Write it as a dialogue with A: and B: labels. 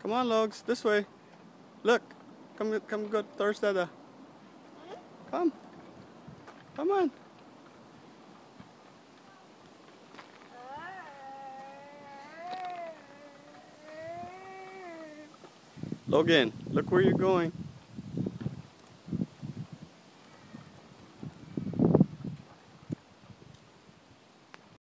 A: Come on, Logs, this way. Look, come go towards Dada. Come. Come on. Logan, look where you're going.